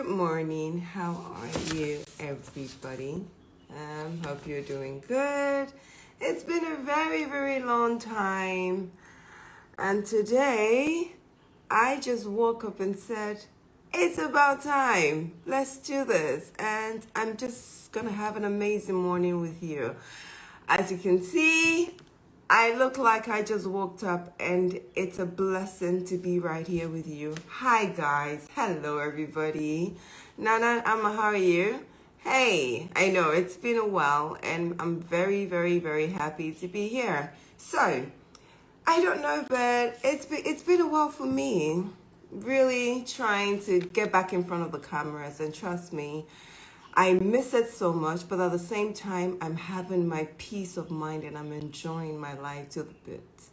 Good morning. How are you, everybody? Hope you're doing good. It's been a very, very long time. And today, I just woke up and said, it's about time. Let's do this. And I'm just going to have an amazing morning with you. As you can see, I look like I just woke up, and it's a blessing to be right here with you. Hi, guys. Hello, everybody. Nana, how are you? Hey, I know it's been a while, and I'm very, very, very happy to be here. So, I don't know, but it's been a while for me. Really trying to get back in front of the cameras, and trust me, I miss it so much, but at the same time, I'm having my peace of mind and I'm enjoying my life to the bits.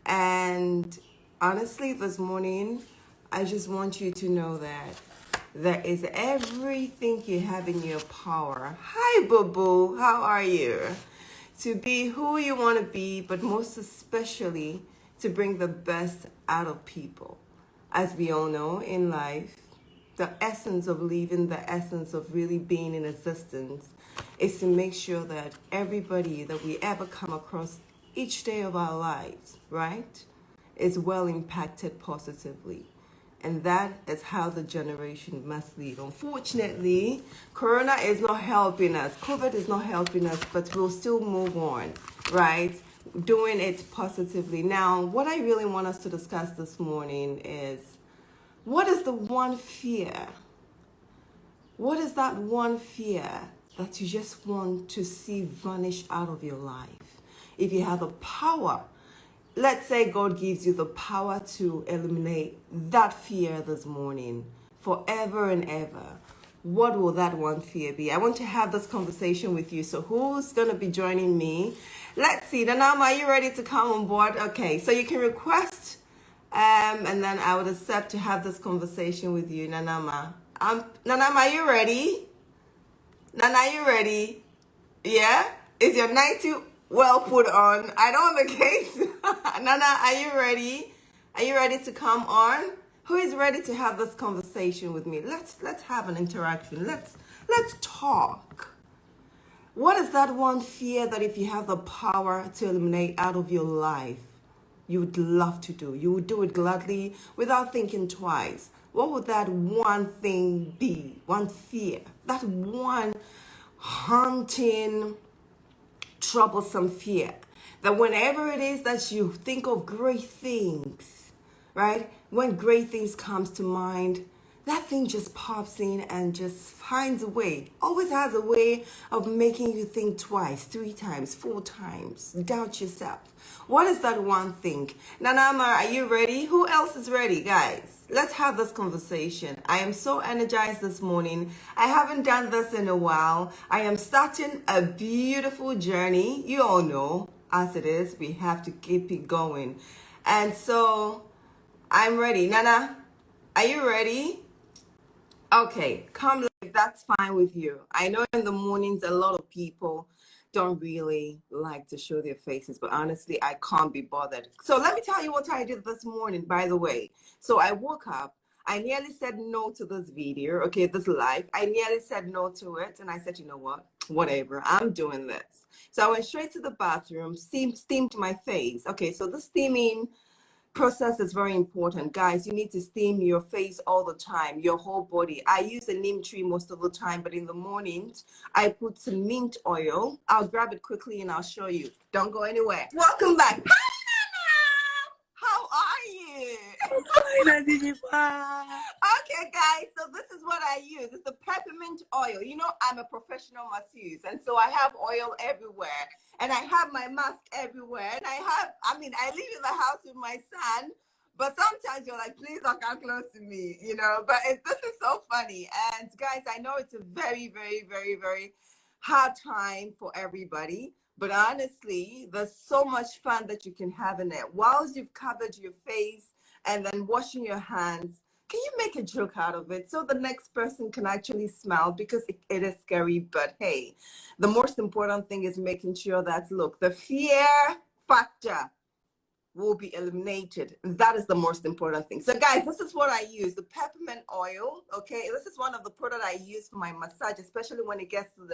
And honestly, this morning, I just want you to know that there is everything you have in your power. Hi, Boo-Boo. How are you? To be who you want to be, but most especially to bring the best out of people. As we all know in life, the essence of living, the essence of really being in existence is to make sure that everybody that we ever come across each day of our lives, right, is well impacted positively. And that is how the generation must live. Unfortunately, Corona is not helping us. COVID is not helping us, but we'll still move on, right? Doing it positively. Now, what I really want us to discuss this morning is, what is the one fear? What is that one fear that you just want to see vanish out of your life? If you have the power, let's say God gives you the power to eliminate that fear this morning, forever and ever, what will that one fear be? I want to have this conversation with you. So who's going to be joining me? Let's see. Nanama, are you ready to come on board? Okay, so you can request and then I would accept to have this conversation with you, Nanama. Nanama, are you ready? Nana, are you ready? Yeah? Is your 90 well put on? I don't have a case. Nana, are you ready? Are you ready to come on? Who is ready to have this conversation with me? Let's have an interaction. Let's talk. What is that one fear that if you have the power to eliminate out of your life, you would love to do? You would do it gladly without thinking twice. What would that one thing be? One fear. That one haunting, troublesome fear. That whenever it is that you think of great things, right? When great things comes to mind, that thing just pops in and just finds a way, always has a way of making you think twice, 3 times, 4 times, doubt yourself. What is that one thing? Nanama, are you ready? Who else is ready, guys? Let's have this conversation. I am so energized this morning. I haven't done this in a while. I am starting a beautiful journey. You all know, as it is, we have to keep it going. And so, I'm ready. Nana, are you ready? Okay, come live. That's fine with you. I know in the mornings a lot of people don't really like to show their faces, but honestly, I can't be bothered. So let me tell you what I did this morning, by the way. So I woke up. I nearly said no to this video, okay, this live. I nearly said no to it, and I said, you know what? Whatever, I'm doing this. So I went straight to the bathroom, steamed my face. Okay, so the steaming process is very important, guys. You need to steam your face all the time, your whole body. I use a neem tree most of the time, but in the mornings I put some mint oil. I'll grab it quickly and I'll show you. Don't go anywhere. Welcome back. Hi, Nana. How are you? Okay, guys, so this is what I use. It's the peppermint oil. You know, I'm a professional masseuse, and so I have oil everywhere, and I have my mask everywhere, and I live in the house with my son, but sometimes you're like, please don't come close to me, you know, but this is so funny. And guys, I know it's a very, very, very, very hard time for everybody, but honestly, there's so much fun that you can have in it. Whilst you've covered your face and then washing your hands, can you make a joke out of it so the next person can actually smile? Because it is scary, but hey, the most important thing is making sure that, look, the fear factor will be eliminated. That is the most important thing. So guys, this is what I use, the peppermint oil. Okay, this is one of the products I use for my massage, especially when it gets to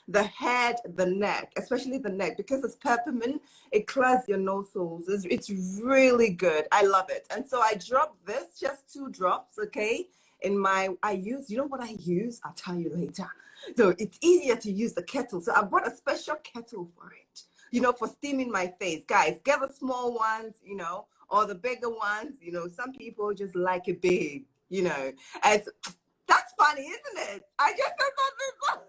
the head, the neck, especially the neck, because it's peppermint. It clears your nostrils. It's really good. I love it. And so I drop this, just 2 drops, okay, in my, you know what I use? I'll tell you later. So it's easier to use the kettle. So I bought a special kettle for it, you know, for steaming my face. Guys, get the small ones, you know, or the bigger ones. You know, some people just like it big, you know. And that's funny, isn't it? I just said something.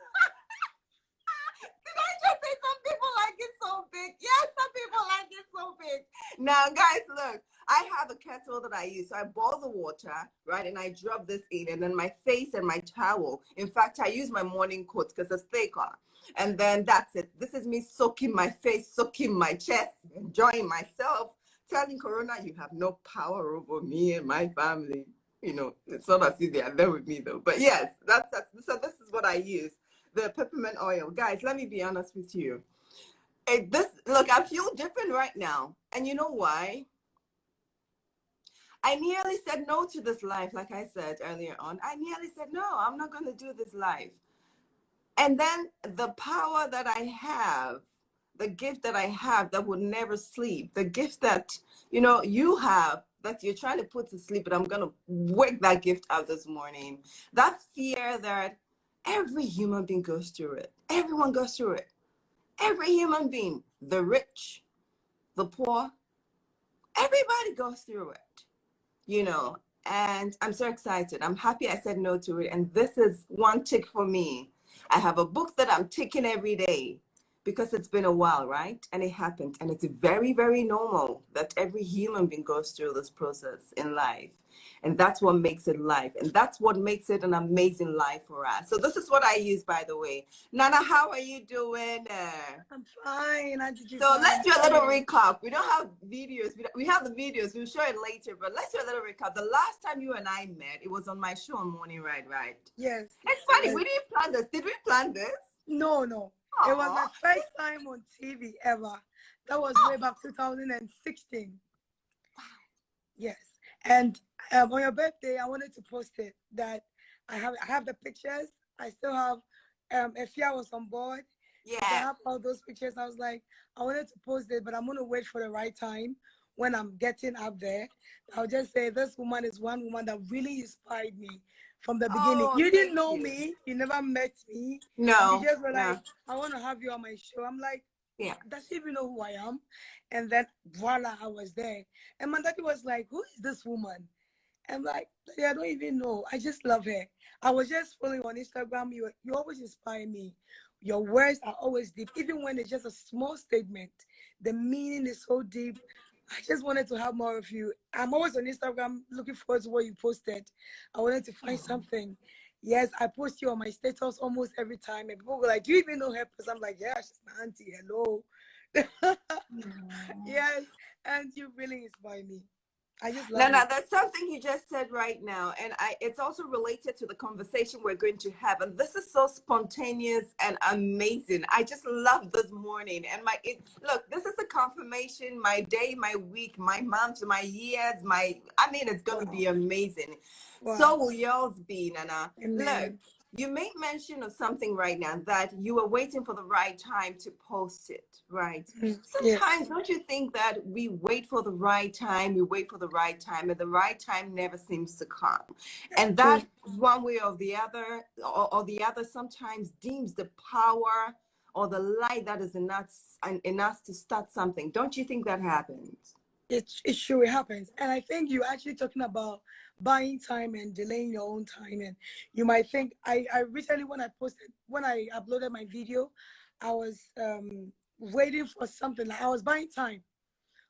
Did I just say some people like it so big? Yes, some people like it so big. Now, guys, look, I have a kettle that I use. So I boil the water, right? And I drop this in, and then my face and my towel. In fact, I use my morning coat because it's thicker. And then that's it. This is me soaking my face, soaking my chest, enjoying myself, telling Corona, you have no power over me and my family. You know, it's not as if they are there with me though. But yes, so this is what I use. The peppermint oil. Guys, let me be honest with you. Look, I feel different right now. And you know why? I nearly said no to this life, like I said earlier on. I nearly said, no, I'm not going to do this life. And then the power that I have, the gift that I have that would never sleep, the gift that, you know, you have that you're trying to put to sleep, but I'm going to wake that gift up this morning. That fear that every human being goes through it. Everyone goes through it. Every human being, the rich, the poor, everybody goes through it, you know, and I'm so excited. I'm happy I said no to it. And this is one tick for me. I have a book that I'm ticking every day because it's been a while, right? And it happened. And it's very, very normal that every human being goes through this process in life. And that's what makes it life. And that's what makes it an amazing life for us. So this is what I use, by the way. Nana, how are you doing? I'm fine. So let's do a little recap. We don't have videos. We have the videos. We'll show it later. But let's do a little recap. The last time you and I met, it was on my show on Morning Ride, right? Yes. It's funny. Yes. We didn't plan this. Did we plan this? No. Aww. It was my first time on TV ever. That was way back 2016. Yes. And on your birthday, I wanted to post it that I have the pictures. I still have Efia was on board. Yeah. I have all those pictures. I was like, I wanted to post it, but I'm gonna wait for the right time when I'm getting up there. I'll just say this woman is one woman that really inspired me from the beginning. Oh, You didn't know me, you never met me. No. You just were like, I want to have you on my show. I'm like, yeah. Does she even know who I am? And then voila, I was there. And my daddy was like, who is this woman? I'm like, Daddy, I don't even know. I just love her. I was just following on Instagram. You always inspire me. Your words are always deep. Even when it's just a small statement, the meaning is so deep. I just wanted to have more of you. I'm always on Instagram looking forward to what you posted. I wanted to find something. Yes, I post you on my status almost every time. And people were like, do you even know her? Because I'm like, yeah, she's my auntie. Hello. Yes, and you really inspire me. I just love No, that's something you just said right now. And it's also related to the conversation we're going to have. And this is so spontaneous and amazing. I just love this morning. And look, this is a confirmation, my day, my week, my months, my years, it's going to be amazing. Wow. So will yours be, Nana. Amen. Look, you made mention of something right now that you were waiting for the right time to post it, right? Sometimes don't you think that we wait for the right time, and the right time never seems to come. And that one way or the other, or the other sometimes deems the power or the light that is in us to start something. Don't you think that happens? It sure happens. And I think you're actually talking about buying time and delaying your own time. And you might think, I recently, when I uploaded my video, I was waiting for something. Like I was buying time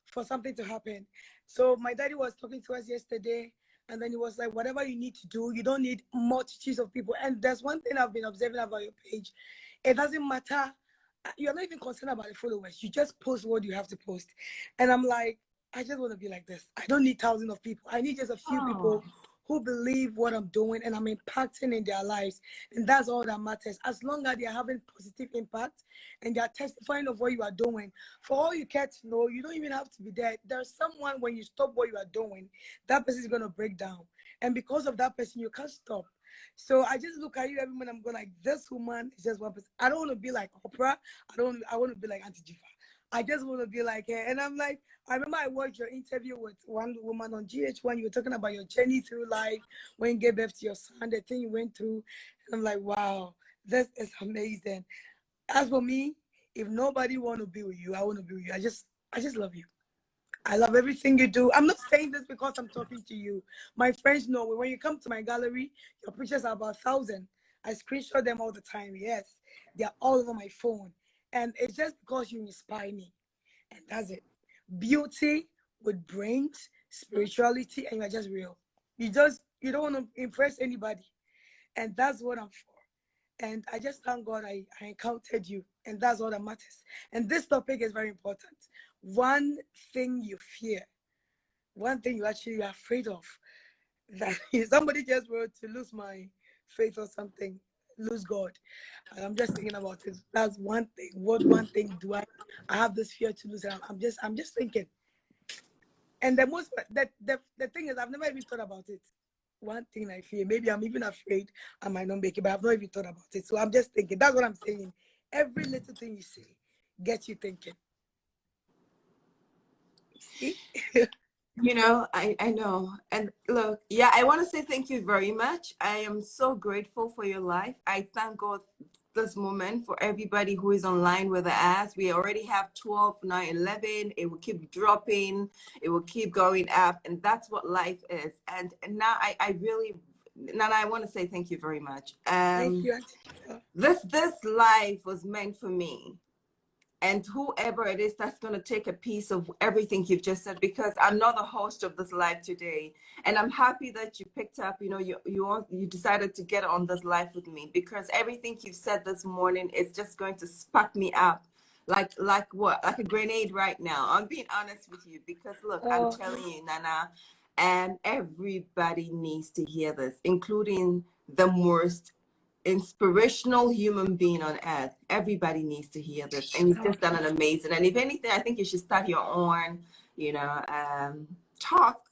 for something to happen. So my daddy was talking to us yesterday, and then he was like, whatever you need to do, you don't need multitudes of people. And there's one thing I've been observing about your page. It doesn't matter. You're not even concerned about the followers. You just post what you have to post. And I'm like, I just want to be like this. I don't need thousands of people. I need just a few people who believe what I'm doing and I'm impacting in their lives. And that's all that matters. As long as they're having positive impact and they're testifying of what you are doing, for all you care to know, you don't even have to be there. There's someone, when you stop what you are doing, that person is going to break down. And because of that person, you can't stop. So I just look at you every moment. I'm going like, this woman is just one person. I don't want to be like Oprah. I want to be like Auntie Jifa. I just want to be like her. And I'm like, I remember I watched your interview with one woman on GH1. You were talking about your journey through life when you gave birth to your son, the thing you went through. And I'm like, wow, this is amazing. As for me, if nobody want to be with you, I want to be with you. I just love you. I love everything you do. I'm not saying this because I'm talking to you. My friends know when you come to my gallery, your pictures are about 1,000. I screenshot them all the time. Yes, they're all over my phone. And it's just because you inspire me. And that's it. Beauty with brains, spirituality, and you're just real. You don't want to impress anybody. And that's what I'm for. And I just thank God I encountered you. And that's all that matters. And this topic is very important. One thing you fear, one thing you actually are afraid of. That somebody just wrote to lose my faith or something, lose God. And I'm just thinking about it. That's one thing. What one thing do I have this fear to lose? I'm just thinking. And the thing is, I've never even thought about it. One thing I fear, maybe I'm even afraid I might not make it, but I've not even thought about it. So I'm just thinking. That's what I'm saying. Every little thing you say gets you thinking. See? You know, I know. And look, yeah, I want to say thank you very much. I am so grateful for your life. I thank God this moment for everybody who is online with us. We already have 12, now 11. It will keep dropping. It will keep going up. And that's what life is. And now I really, Nana, I want to say thank you very much. Thank you, Auntie. This life was meant for me. And whoever it is that's going to take a piece of everything you've just said, because I'm not the host of this live today. And I'm happy that you picked up, you know, you decided to get on this live with me, because everything you've said this morning is just going to spark me up like what? Like a grenade right now. I'm being honest with you, because look, I'm telling you, Nana, and everybody needs to hear this, including the most inspirational human being on earth. Everybody needs to hear this, and you've just done an amazing. And if anything, I think you should start your own, you know, talk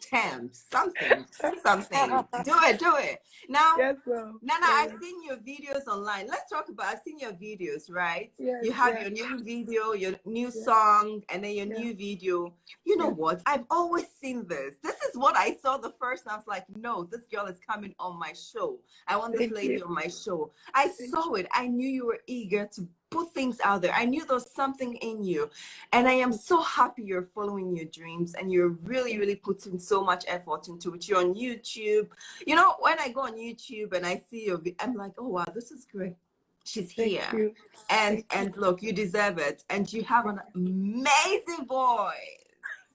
Thames, something, say something. Do it now. Yes, well, Nana, I've seen your videos online. Let's talk about, I've seen your videos, right? yes, You have yes, your new video, your new yes, song, and then your yes, new video. You know yes. what? I've always seen this. This is what I saw the first time. I was like, no, this girl is coming on my show. I want this Thank lady you. on my show. I saw it. I knew you were eager to put things out there. I knew there was something in you. And I am so happy you're following your dreams, and you're really, really putting so much effort into it. You're on YouTube. You know, when I go on YouTube and I see you, I'm like, oh, wow, this is great. She's Thank here. you. And look, you deserve it. And you have an amazing voice.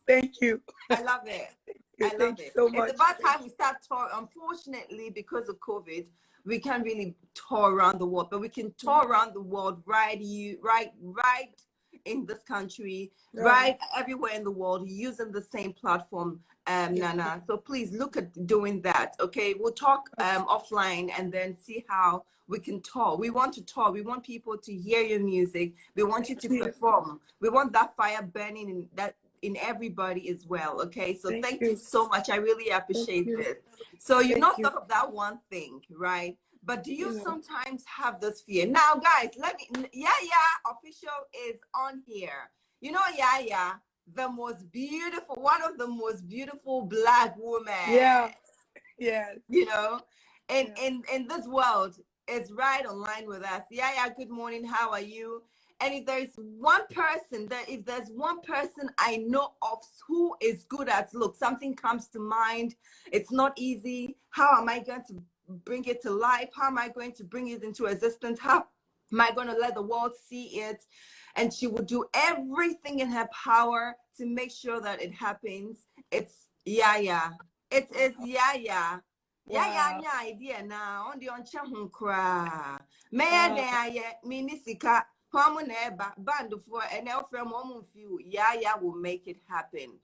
Thank you. I love it. I love Thank you it. so much. It's about time we start touring. Unfortunately, because of COVID, we can't really tour around the world, but we can tour around the world, right in this country, right everywhere in the world, using the same platform, Nana. So please look at doing that. Okay, we'll talk offline and then see how we can tour. We want to tour. We want people to hear your music. We want you to perform. We want that fire burning in everybody as well. Okay, so thank you so much. I really appreciate this. So you've not thought of that one thing, right? But do you sometimes have this fear? Now, guys, let me, official is on here. You know, the most beautiful, one of the most beautiful Black women. Yeah. You know, in this world, is right online with us. Good morning. How are you? And if there's one person I know of who is good at, look, something comes to mind. It's not easy. How am I going to bring it to life? How am I going to bring it into existence? How am I going to let the world see it? And she will do everything in her power to make sure that it happens. It's Yaya. It's Yaya. Yaya idea now on the on cra. May I minisika band for and from one few Yaya will make it happen.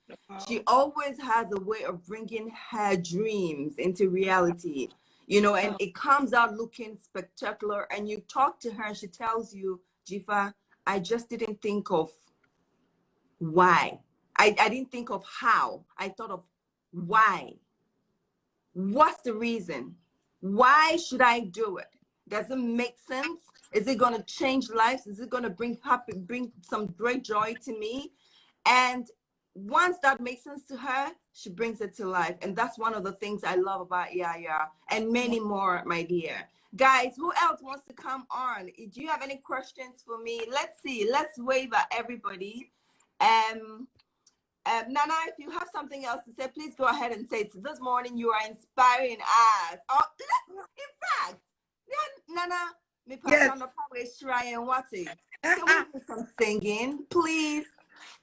She Wow. always has a way of bringing her dreams into reality, you know, and Wow. it comes out looking spectacular. And you talk to her and she tells you, Jifa, I just didn't think of why. I didn't think of how. I thought of why. What's the reason? Why should I do it? Does it make sense? Is it going to change lives? Is it going to bring some great joy to me? And once that makes sense to her, she brings it to life. And that's one of the things I love about Yaya, and many more, my dear. Guys, who else wants to come on? Do you have any questions for me? Let's see. Let's wave at everybody. Um, Nana, if you have something else to say, please go ahead and say it. So this morning you are inspiring us. Oh, in fact, Nana, me pass Yes. on the power shrine and what it. Can we do some singing, please?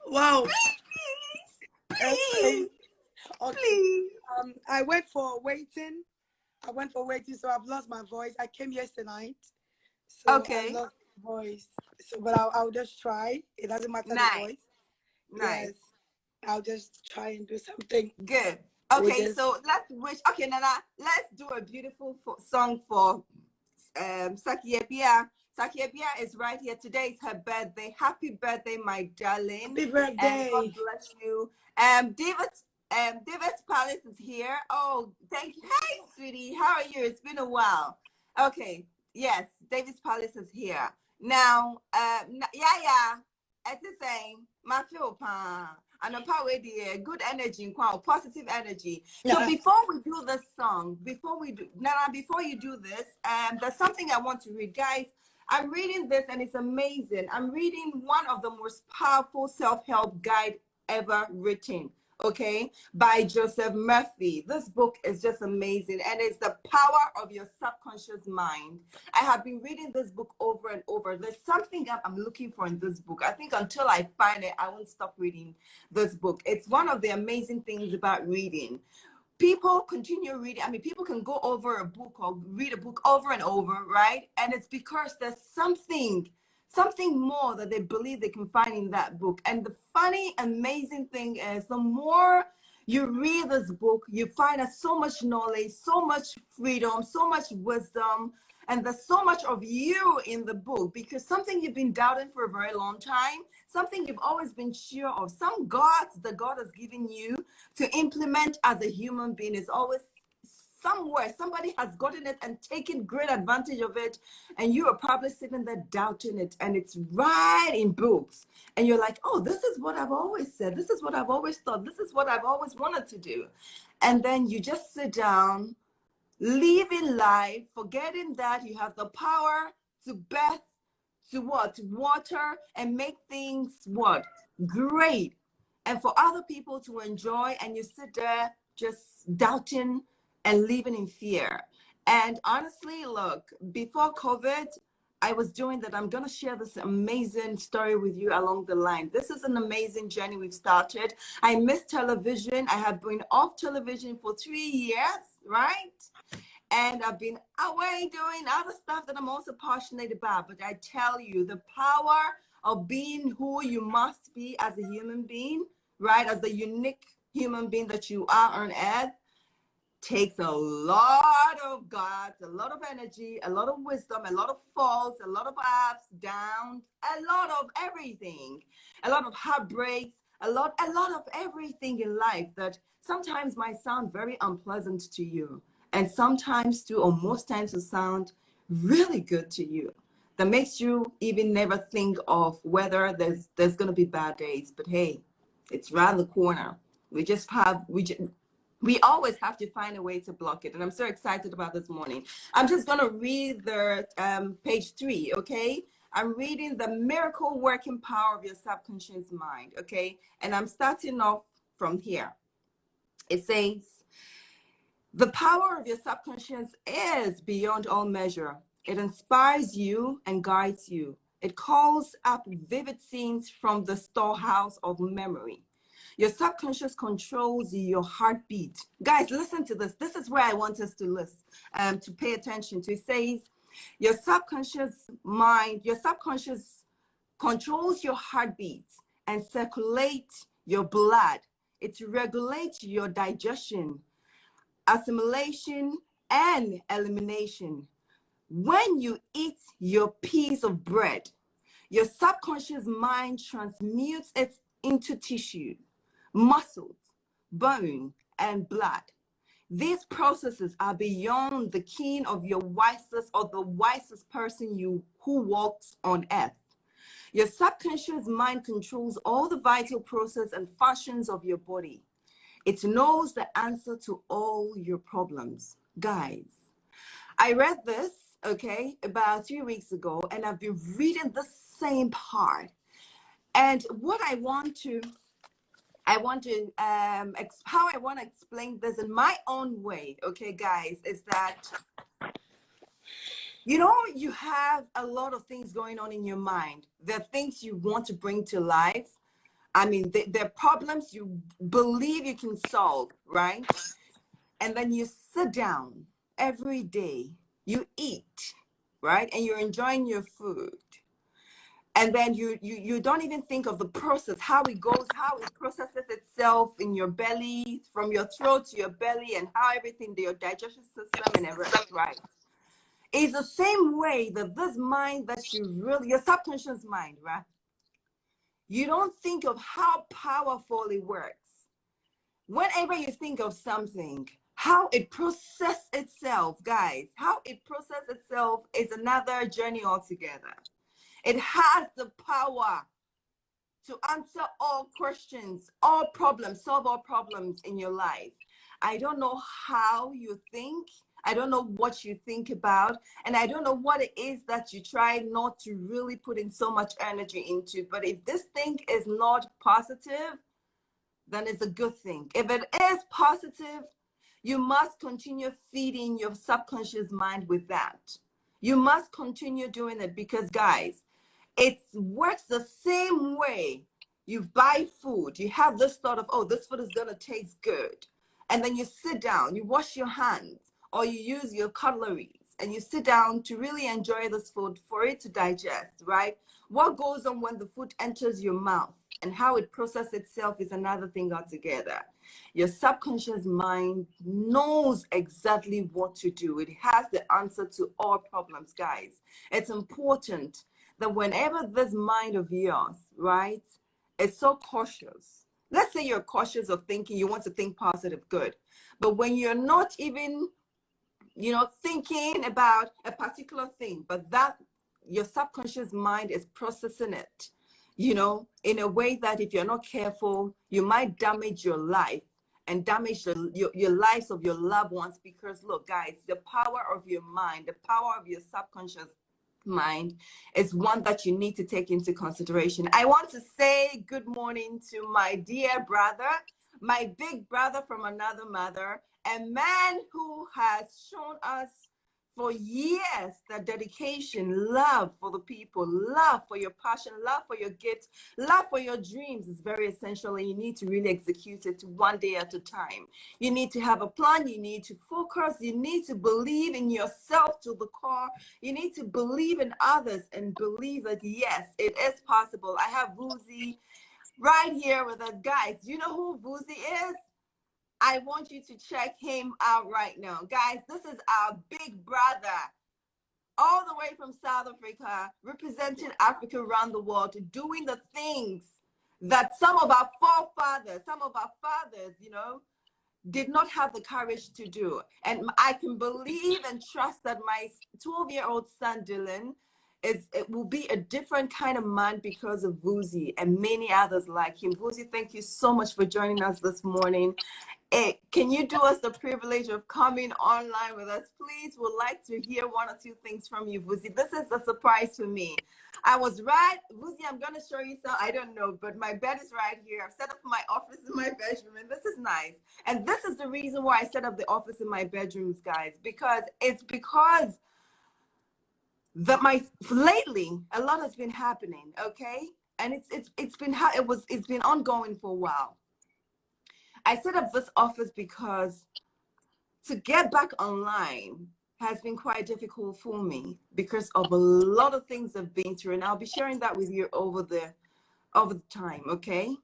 Wow. Please, Okay. please, Okay. please. I went for waiting. So I've lost my voice. I came yesterday night, so I Okay, lost my voice. So, but I'll just try. It doesn't matter the nice, voice. nice, Yes, I'll just try and do something good. with Okay, this. so let's wish. Okay, Nana, let's do a beautiful song for Sakiepia. Sakiepia is right here. Today is her birthday. Happy birthday, my darling. Happy And God birthday. bless you. Davis Palace is here. Oh, thank you. Hey, sweetie. How are you? It's been a while. Okay. Yes, Davis Palace is here. Now, yeah. As I say, my feel and a power good energy, positive energy. So Yeah. before we do this song, before you do this, there's something I want to read, guys. I'm reading this and it's amazing. I'm reading one of the most powerful self-help guide ever written. Okay, by Joseph Murphy. This book is just amazing, and it's the power of your subconscious mind. I have been reading this book over and over. There's something that I'm looking for in this book. I think until I find it, I won't stop reading this book. It's one of the amazing things about reading. People continue reading. I mean, people can go over a book or read a book over and over, right? And it's because there's something more that they believe they can find in that book. And the funny, amazing thing is the more you read this book, you find out so much knowledge, so much freedom, so much wisdom, and there's so much of you in the book, because something you've been doubting for a very long time, something you've always been sure of, some gods that God has given you to implement as a human being is always somewhere. Somebody has gotten it and taken great advantage of it, and you are probably sitting there doubting it, and it's right in books, and you're like, oh, this is what I've always said, this is what I've always thought, this is what I've always wanted to do. And then you just sit down, living life, forgetting that you have the power to birth, to what? To water and make things what? Great. And for other people to enjoy, and you sit there just doubting and living in fear. And honestly, look, before COVID, I was doing that. I'm going to share this amazing story with you along the line. This is an amazing journey we've started. I missed television. I have been off television for 3 years, right? And I've been away doing other stuff that I'm also passionate about. But I tell you, the power of being who you must be as a human being, right? As a unique human being that you are on earth, takes a lot of guts, a lot of energy, a lot of wisdom, a lot of faults, a lot of ups, downs, a lot of everything, a lot of heartbreaks, a lot of everything in life that sometimes might sound very unpleasant to you, and sometimes too, or most times, will sound really good to you. That makes you even never think of whether there's gonna be bad days. But hey, it's around the corner. We always have to find a way to block it. And I'm so excited about this morning. I'm just going to read the page 3, okay? I'm reading the miracle working power of your subconscious mind, okay? And I'm starting off from here. It says, the power of your subconscious is beyond all measure. It inspires you and guides you. It calls up vivid scenes from the storehouse of memory. Your subconscious controls your heartbeat. Guys, listen to this. This is where I want us to listen, to pay attention to. It says, your subconscious mind, your subconscious controls your heartbeat and circulates your blood. It regulates your digestion, assimilation, and elimination. When you eat your piece of bread, your subconscious mind transmutes it into tissue, muscles, bone, and blood. These processes are beyond the ken of your wisest or the wisest person who walks on earth. Your subconscious mind controls all the vital processes and functions of your body. It knows the answer to all your problems. Guys, I read this, okay, about 3 weeks ago, and I've been reading the same part. And what how I want to explain this in my own way, okay, guys, is that, you have a lot of things going on in your mind. There are things you want to bring to life. I mean, there are problems you believe you can solve, right? And then you sit down every day, you eat, right? And you're enjoying your food. And then you don't even think of the process, how it goes, how it processes itself in your belly, from your throat to your belly, and how everything, your digestion system and everything, right? It's the same way that this mind that your subconscious mind, right? You don't think of how powerful it works. Whenever you think of something, how it processes itself, guys, how it processes itself is another journey altogether. It has the power to answer all questions, all problems, solve all problems in your life. I don't know how you think. I don't know what you think about. And I don't know what it is that you try not to really put in so much energy into. But if this thing is not positive, then it's a good thing. If it is positive, you must continue feeding your subconscious mind with that. You must continue doing it because, guys, it works the same way. You buy food, you have this thought of, oh, this food is going to taste good. And then you sit down, you wash your hands, or you use your cutlery, and you sit down to really enjoy this food for it to digest, right? What goes on when the food enters your mouth and how it processes itself is another thing altogether. Your subconscious mind knows exactly what to do. It has the answer to all problems, guys. It's important that whenever this mind of yours, right, is so cautious, let's say you're cautious of thinking, you want to think positive, good. But when you're not even, thinking about a particular thing, but that your subconscious mind is processing it, in a way that if you're not careful, you might damage your life and damage your lives of your loved ones. Because look, guys, the power of your mind, the power of your subconscious mind is one that you need to take into consideration. I want to say good morning to my dear brother, my big brother from another mother, a man who has shown us for years that dedication, love for the people, love for your passion, love for your gifts, love for your dreams is very essential, and you need to really execute it one day at a time. You need to have a plan, you need to focus, you need to believe in yourself to the core, you need to believe in others and believe that yes, it is possible. I have Vuzi right here with us. Guys, you know who Vuzi is? I want you to check him out right now. Guys, this is our big brother, all the way from South Africa, representing Africa around the world, doing the things that some of our forefathers, some of our fathers, did not have the courage to do. And I can believe and trust that my 12-year-old son, Dylan, it will be a different kind of man because of Vuzi and many others like him. Vuzi, thank you so much for joining us this morning. Hey, can you do us the privilege of coming online with us? Please, would like to hear one or two things from you, Vuzi. This is a surprise for me. I was right. Vuzi, I'm going to show you some. I don't know, but my bed is right here. I've set up my office in my bedroom, and this is nice. And this is the reason why I set up the office in my bedrooms, guys, because lately a lot has been happening, okay? And it's been ongoing for a while. I set up this office because to get back online, has been quite difficult for me because of a lot of things I've been through, and I'll be sharing that with you over the time, okay?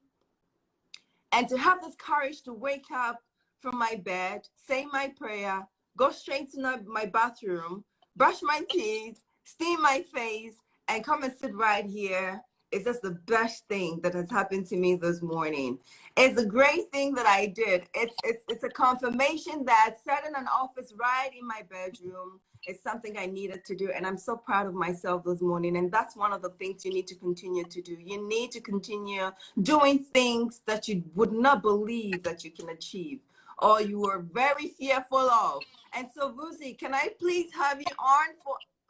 And to have this courage to wake up from my bed, say my prayer, go straight to my bathroom, brush my teeth, steam my face, and come and sit right here is just the best thing that has happened to me this morning. It's a great thing that I did. It's a confirmation that setting an office right in my bedroom is something I needed to do. And I'm so proud of myself this morning. And that's one of the things you need to continue to do. You need to continue doing things that you would not believe that you can achieve or you were very fearful of. And so, Vuzi, can I please have you on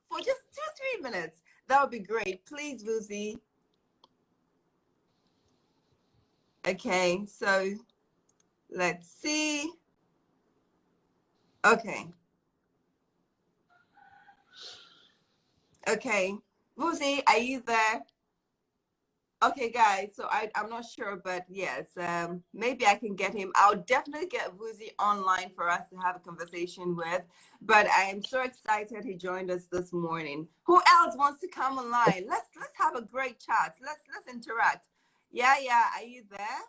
for just 2-3 minutes? That would be great. Please, Vuzi. Okay, so let's see. Okay. Okay. Vuzi, are you there? Okay, guys, so I'm not sure, but yes, maybe I can get him. I'll definitely get Vuzi online for us to have a conversation with, but I am so excited he joined us this morning. Who else wants to come online? Let's have a great chat. Let's interact. Yeah, are you there?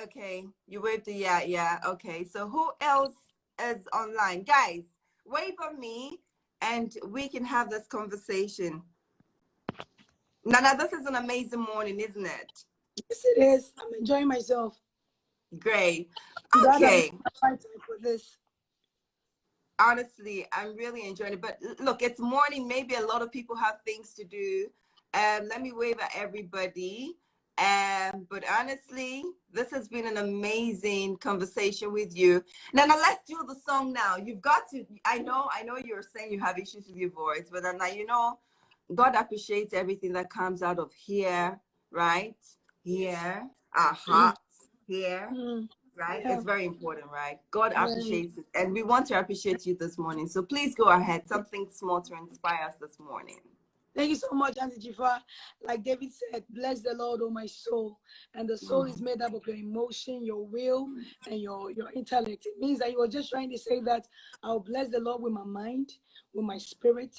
Okay, you waved the yeah. Okay, so who else is online? Guys, wave at me and we can have this conversation. Nana, this is an amazing morning, isn't it? Yes, it is. I'm enjoying myself. Great. Okay. Okay. For this. Honestly, I'm really enjoying it. But look, it's morning. Maybe a lot of people have things to do. Let me wave at everybody. But honestly, this has been an amazing conversation with you. Nana, let's do the song now. You've got to. I know you're saying you have issues with your voice, but now God appreciates everything that comes out of here, right? Here, our hearts, here, right? Yeah. It's very important, right? God appreciates it. And we want to appreciate you this morning. So please go ahead. Something small to inspire us this morning. Thank you so much, Auntie Jifa. Like David said, bless the Lord, oh my soul. And the soul is made up of your emotion, your will, and your intellect. It means that you were just trying to say that I'll bless the Lord with my mind, with my spirit.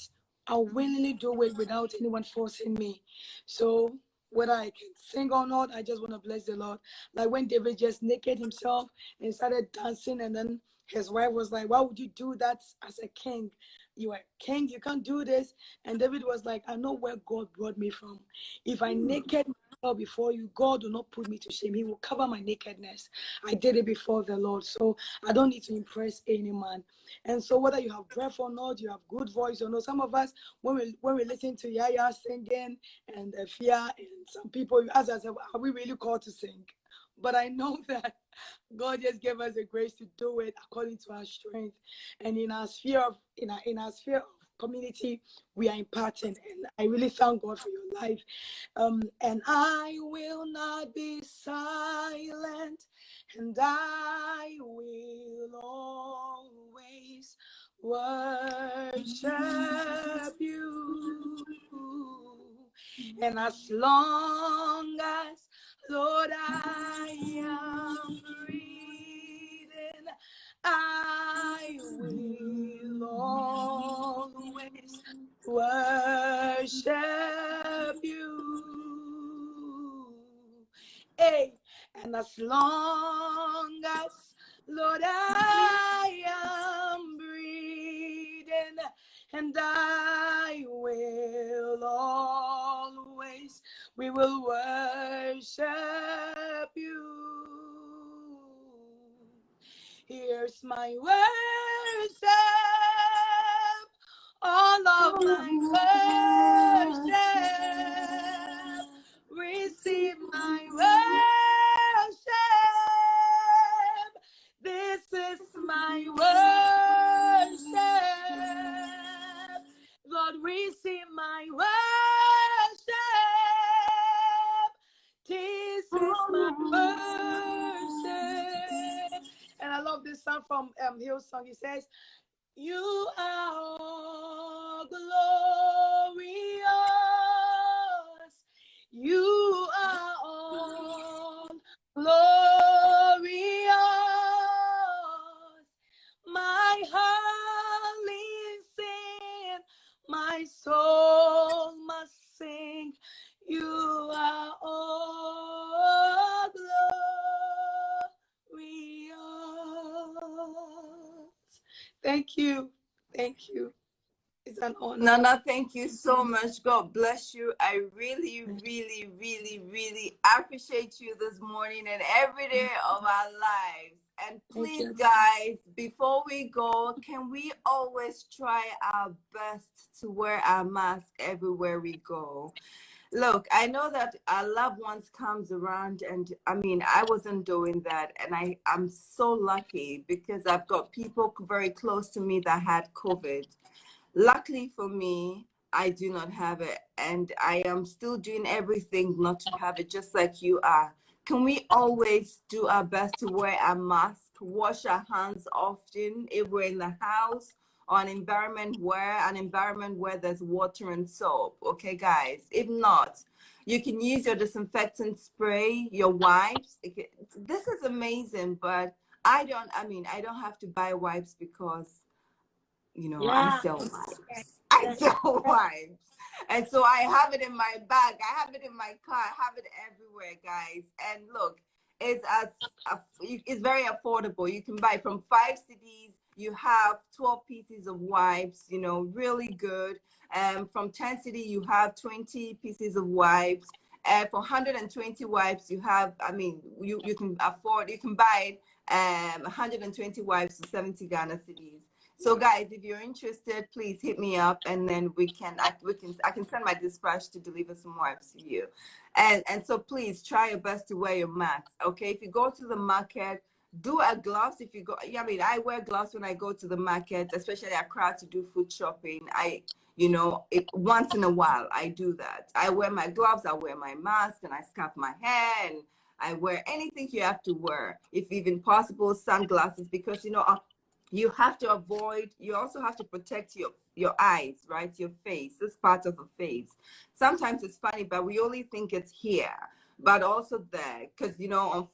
I'll willingly do it without anyone forcing me. So whether I can sing or not, I just want to bless the Lord. Like when David just naked himself and started dancing, and then his wife was like, why would you do that as a king? You are king, you can't do this. And David was like, I know where God brought me from. If I naked myself before you, God will not put me to shame. He will cover my nakedness. I did it before the Lord, so I don't need to impress any man. And so whether you have breath or not, you have good voice or not, some of us, when we listen to Yaya singing and Fia and some people, you ask us, are we really called to sing? But I know that God just gave us the grace to do it according to our strength. And in our sphere of sphere of community, we are imparting. And I really thank God for your life. And I will not be silent, and I will always worship you. And as long as, Lord, I am breathing, I will always worship you. Hey, and as long as, Lord, I am breathing, and I will always, we will worship you. Here's my worship, all of my worship. Receive my worship. This is my worship. Lord, receive my worship. This is my worship. And I love this song from Hillsong. He says, you are all glorious. You are all glorious. My hallelujah my soul must sing. You are all glorious. Thank you. Thank you. It's an honor. Nana, thank you so much. God bless you. I really, really, really, really appreciate you this morning and every day of our lives. And please, guys, before we go, can we always try our best to wear our mask everywhere we go? Look, I know that our loved ones comes around, and I mean, I wasn't doing that, and I'm so lucky because I've got people very close to me that had COVID. Luckily for me, I do not have it, and I am still doing everything not to have it, just like you are. Can we always do our best to wear a mask, wash our hands often if we're in the house, or an environment where there's water and soap? Okay, guys. If not, you can use your disinfectant spray, your wipes. This is amazing, but I don't have to buy wipes because I sell wipes. I sell wipes. And so I have it in my bag. I have it in my car. I have it everywhere, guys. And look, it's very affordable. You can buy from 5 cities. You have 12 pieces of wipes, really good. From 10 city, you have 20 pieces of wipes. And for 120 wipes, you have, you can afford, you can buy 120 wipes to 70 Ghana cities. So guys, if you're interested, please hit me up, and then I can send my dispatch to deliver some wipes to you. And so please try your best to wear your mask. Okay, if you go to the market, do a gloves. If you go, I wear gloves when I go to the market, especially Accra to do food shopping. Once in a while I do that. I wear my gloves, I wear my mask, and I scarf my hair, and I wear anything you have to wear, if even possible, sunglasses, because you have to avoid, you also have to protect your eyes, right? Your face, this part of the face. Sometimes it's funny, but we only think it's here, but also there, because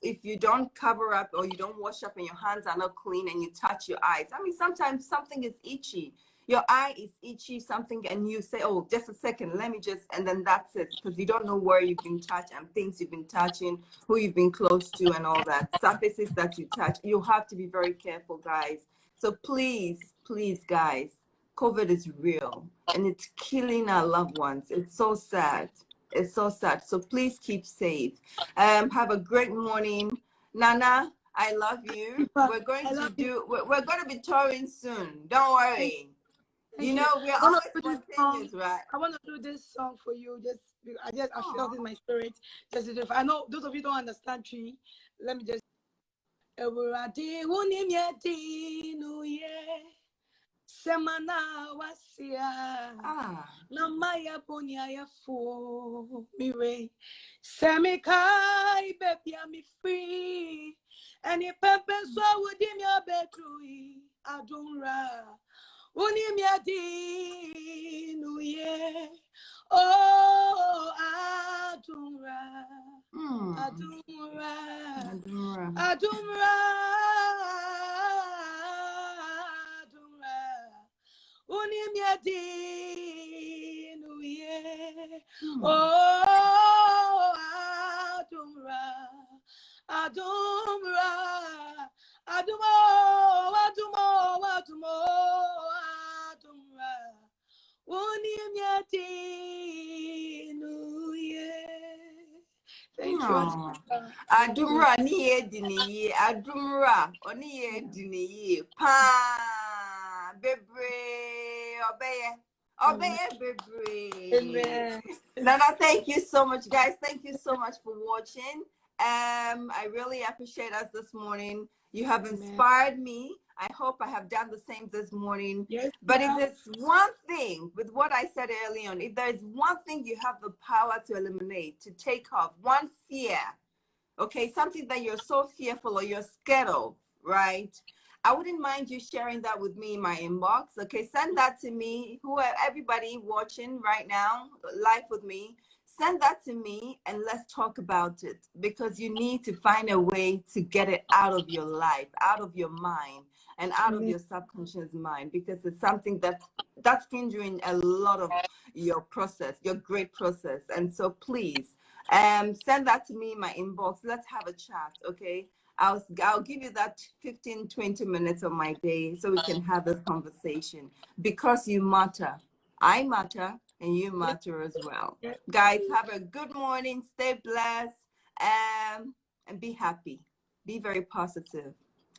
if you don't cover up or you don't wash up and your hands are not clean and you touch your eyes, sometimes something is itchy. Your eye is itchy, something, and you say, oh, just a second, let me just, and then that's it, because you don't know where you've been touched and things you've been touching, who you've been close to, and all that, surfaces that you touch. You have to be very careful, guys. So please, please, guys, COVID is real and it's killing our loved ones. It's so sad. It's so sad. So please keep safe. Have a great morning. Nana, I love you. We're going to be touring soon. Don't worry. We're always spontaneous, right? I want to do this song for you. I felt in my spirit. I know those of you don't understand tree. Let me just. Semana wasia na maya bonya ya fo miwe semikai baby I'm free and if purpose so would him your bedroom adunra unim ya di nuye oh adunra adunra unim ya di nuye oh adumra adumo adumra unim ya di nuye. Thank you. Adumra ni ediniye, Adumra oni ediniye. Pa bebre obeye bebre. Amen. Nana, thank you so much, guys. Thank you so much for watching. I really appreciate us this morning. You have inspired me. I hope I have done the same this morning. Yes, but if there's one thing, with what I said earlier on, if there's one thing you have the power to eliminate, to take off, one fear, okay, something that you're so fearful or you're scared of, right? I wouldn't mind you sharing that with me in my inbox. Okay, send that to me. Everybody watching right now, live with me, send that to me and let's talk about it, because you need to find a way to get it out of your life, out of your mind, and out of your subconscious mind, because it's something that's hindering a lot of your process, your great process. And so please send that to me in my inbox. Let's have a chat, okay? I'll give you that 15-20 minutes of my day so we can have this conversation, because you matter. I matter and you matter as well. Guys, have a good morning. Stay blessed, and be happy. Be very positive.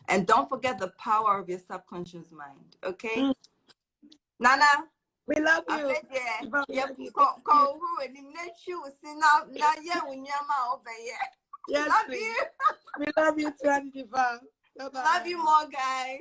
And don't forget the power of your subconscious mind, okay? Nana, We love I you. said, yeah. We love Yep. you. Call who and next you see now yeah, when you're over here. Yes, Love please. you. We love you too, Auntie Diva. Bye-bye. Love you more, guys.